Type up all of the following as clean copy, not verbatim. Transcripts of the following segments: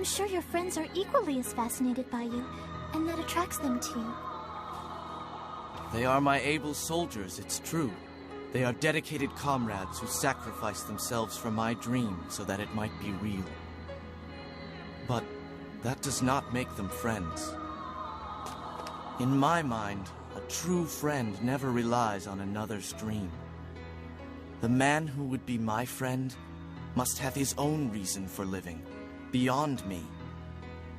sure your friends are equally as fascinated by you, and that attracts them to you. They are my able soldiers, it's true. They are dedicated comrades who sacrifice themselves for my dream so that it might be real. But that does not make them friends. In my mind, a true friend never relies on another's dream. The man who would be my friend must have his own reason for living, beyond me.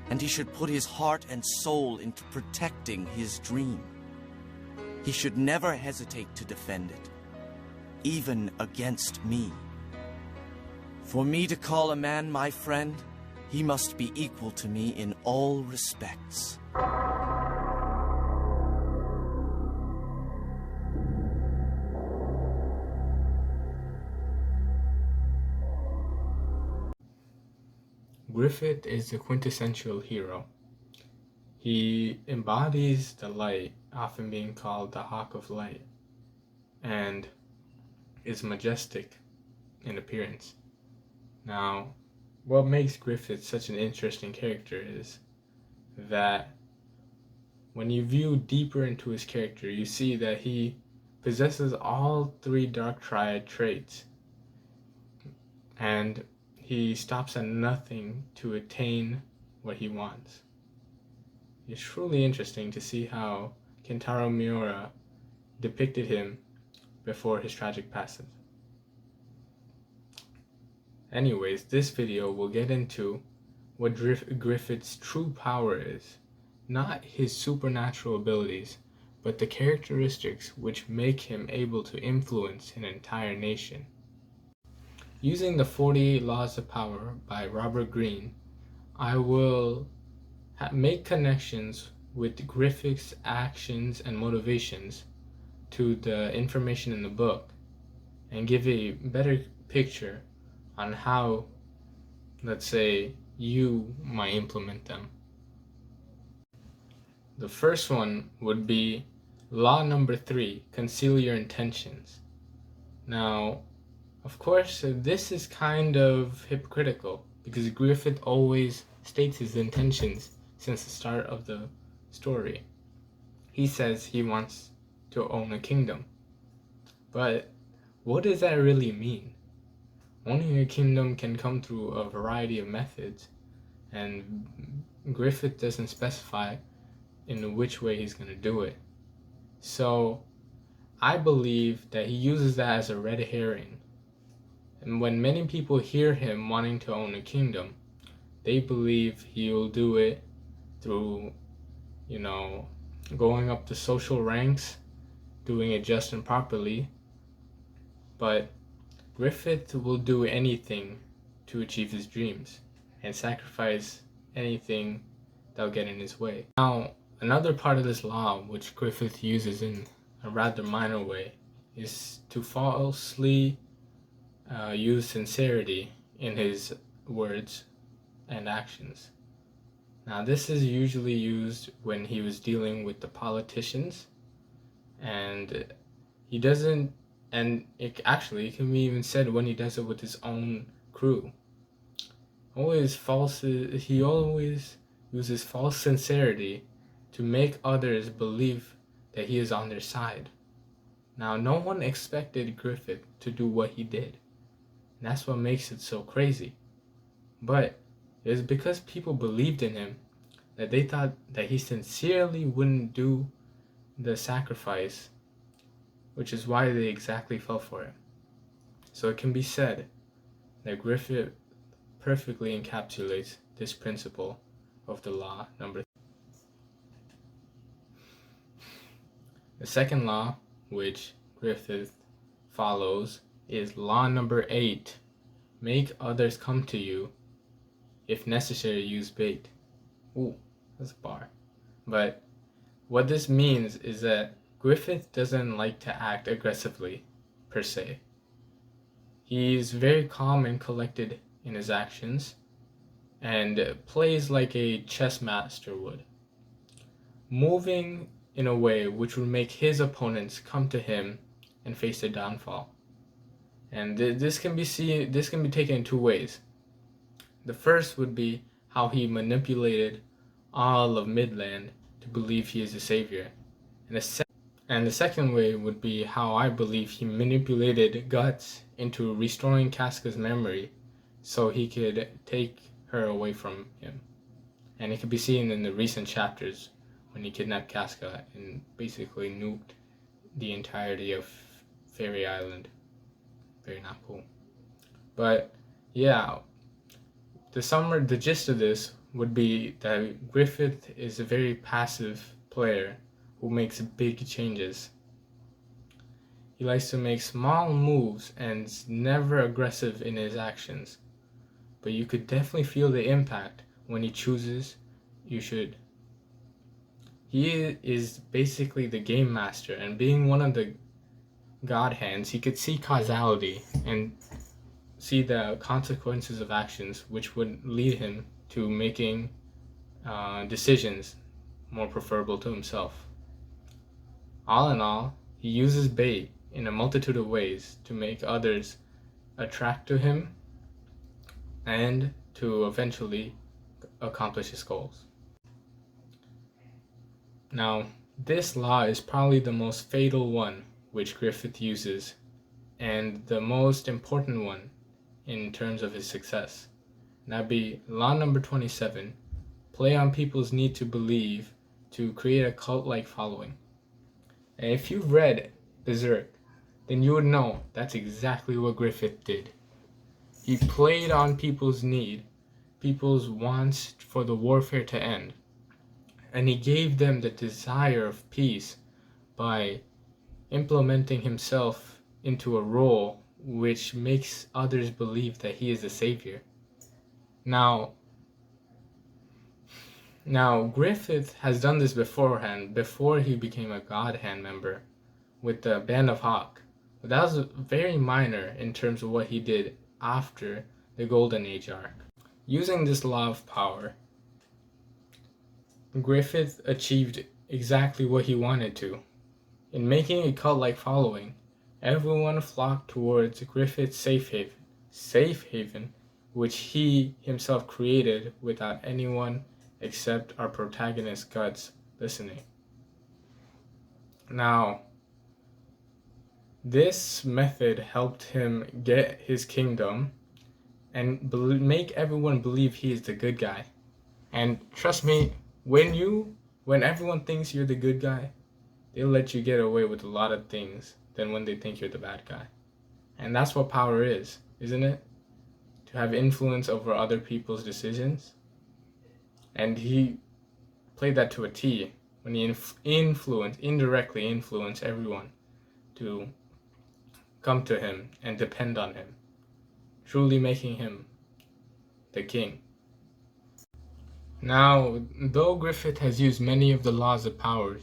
And he should put his heart and soul into protecting his dream. He should never hesitate to defend it, even against me. For me to call a man my friend, he must be equal to me in all respects. Griffith is the quintessential hero. He embodies the light, often being called the Hawk of Light, and is majestic in appearance. Now, what makes Griffith such an interesting character is that when you view deeper into his character, you see that he possesses all three Dark Triad traits, and he stops at nothing to attain what he wants. It's truly interesting to see how Kentaro Miura depicted him before his tragic passing. Anyways, this video will get into what Griffith's true power is. Not his supernatural abilities, but the characteristics which make him able to influence an entire nation. Using the 48 Laws of Power by Robert Greene, I will make connections with Griffith's actions and motivations to the information in the book and give a better picture on how, let's say, you might implement them. The first one would be law number 3, conceal your intentions. Now, of course, this is kind of hypocritical because Griffith always states his intentions since the start of the story. He says he wants to own a kingdom. But what does that really mean? Owning a kingdom can come through a variety of methods, and Griffith doesn't specify in which way he's going to do it. So I believe that he uses that as a red herring. And when many people hear him wanting to own a kingdom, they believe he'll do it through, going up the social ranks, doing it just and properly. But Griffith will do anything to achieve his dreams and sacrifice anything that'll get in his way. Now, another part of this law, which Griffith uses in a rather minor way, is to falsely use sincerity in his words and actions. Now, this is usually used when he was dealing with the politicians, and he doesn't, and it can be even said when he does it with his own crew. He always uses false sincerity to make others believe that he is on their side. Now, no one expected Griffith to do what he did. And that's what makes it so crazy. But it was because people believed in him that they thought that he sincerely wouldn't do the sacrifice, which is why they exactly fell for it. So it can be said that Griffith perfectly encapsulates this principle of the law number 3. The second law, which Griffith follows, is law number 8. Make others come to you. If necessary, use bait. Ooh, that's a bar. But what this means is that Griffith doesn't like to act aggressively, per se. He's very calm and collected in his actions, and plays like a chess master would, moving in a way which would make his opponents come to him and face their downfall. And this can be taken in two ways. The first would be how he manipulated all of Midland to believe he is a savior. And the second way would be how I believe he manipulated Guts into restoring Casca's memory so he could take her away from him. And it could be seen in the recent chapters when he kidnapped Casca and basically nuked the entirety of Fairy Island. Very not cool. But yeah, the gist of this would be that Griffith is a very passive player who makes big changes. He likes to make small moves and is never aggressive in his actions. But you could definitely feel the impact when he chooses you should. He is basically the game master, and being one of the God hands, he could see causality and see the consequences of actions, which would lead him to making decisions more preferable to himself. All in all, he uses bait in a multitude of ways to make others attract to him and to eventually accomplish his goals. Now, this law is probably the most fatal one which Griffith uses, and the most important one in terms of his success. And that'd be law number 27, play on people's need to believe to create a cult-like following. And if you've read Berserk, then you would know that's exactly what Griffith did. He played on people's need, people's wants for the warfare to end, and he gave them the desire of peace by implementing himself into a role which makes others believe that he is a savior. Now Griffith has done this beforehand, before he became a God Hand member with the Band of Hawk. But that was very minor in terms of what he did after the Golden Age arc. Using this law of power, Griffith achieved exactly what he wanted to. In making a cult-like following, everyone flocked towards Griffith's safe haven, which he himself created without anyone except our protagonist Guts listening. Now, this method helped him get his kingdom and make everyone believe he is the good guy. And trust me, when everyone thinks you're the good guy, they'll let you get away with a lot of things than when they think you're the bad guy. And that's what power is, isn't it? To have influence over other people's decisions. And he played that to a T when he indirectly influenced everyone to come to him and depend on him, truly making him the king. Now, though Griffith has used many of the laws of power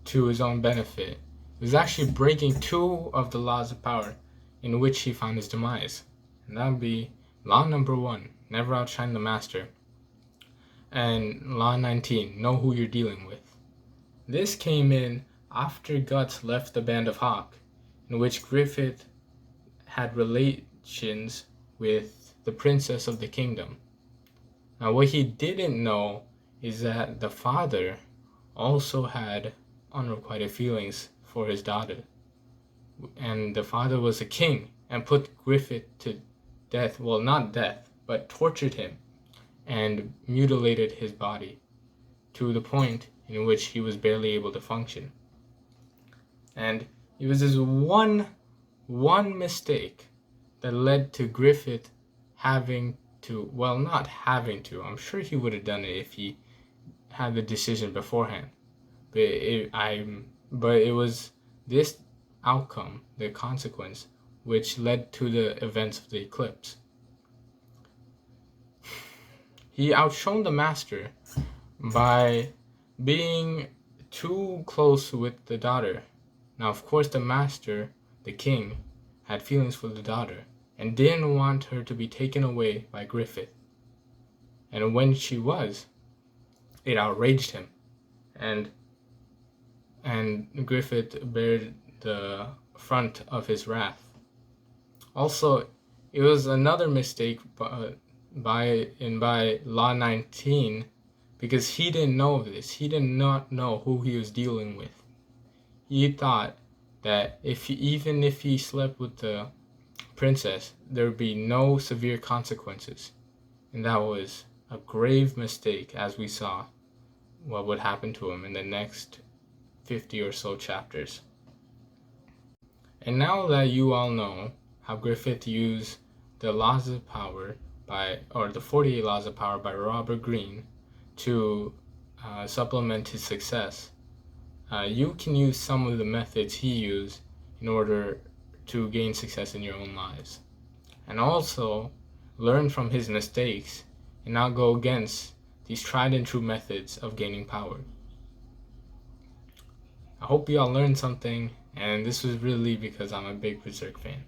to his own benefit, he was actually breaking two of the laws of power in which he found his demise. And that would be law number 1, never outshine the master, and law 19, know who you're dealing with. This came in after Guts left the Band of Hawk, in which Griffith had relations with the princess of the kingdom. Now, what he didn't know is that the father also had unrequited feelings for his daughter. And the father was a king and put Griffith to death. Well, not death, but tortured him and mutilated his body to the point in which he was barely able to function. And it was this one mistake that led to Griffith having to, well, not having to, I'm sure he would have done it if he had the decision beforehand. But it was this outcome, the consequence, which led to the events of the eclipse. He outshone the master by being too close with the daughter. Now, of course, the master, the king, had feelings for the daughter and didn't want her to be taken away by Griffith. And when she was, it outraged him, and Griffith bared the front of his wrath. Also, it was another mistake by Law 19, because he didn't know this. He did not know who he was dealing with. He thought that even if he slept with the princess, there would be no severe consequences. And that was a grave mistake, as we saw what would happen to him in the next 50 or so chapters. And now that you all know how Griffith used the laws of power the 48 laws of power by Robert Greene to supplement his success, you can use some of the methods he used in order to gain success in your own lives. And also learn from his mistakes and not go against these tried and true methods of gaining power. I hope you all learned something, and this was really because I'm a big Berserk fan.